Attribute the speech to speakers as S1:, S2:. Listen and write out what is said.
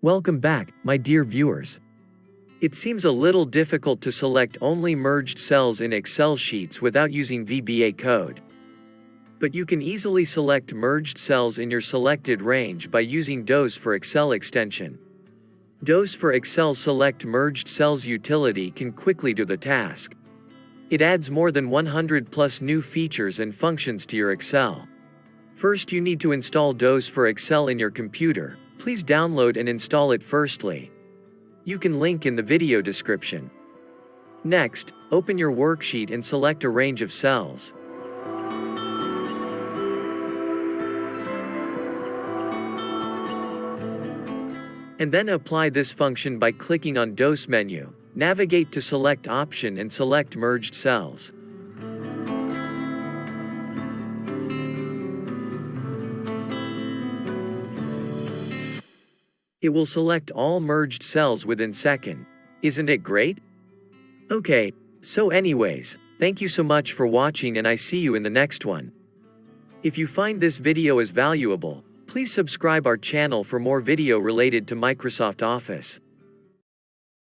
S1: Welcome back, my dear viewers. It seems a little difficult to select only merged cells in Excel sheets without using VBA code. But you can easily select merged cells in your selected range by using DOS for Excel extension. DOS for Excel Select Merged Cells utility can quickly do the task. It adds more than 100 plus new features and functions to your Excel. First, you need to install DOS for Excel in your computer. Please download and install it firstly. You can link in the video description. Next, open your worksheet and select a range of cells. And then apply this function by clicking on DOS menu, navigate to select option and select merged cells. It will select all merged cells within seconds. Isn't it great? Okay, so anyways, thank you so much for watching and I see you in the next one. If you find this video as valuable, please subscribe our channel for more video related to Microsoft Office.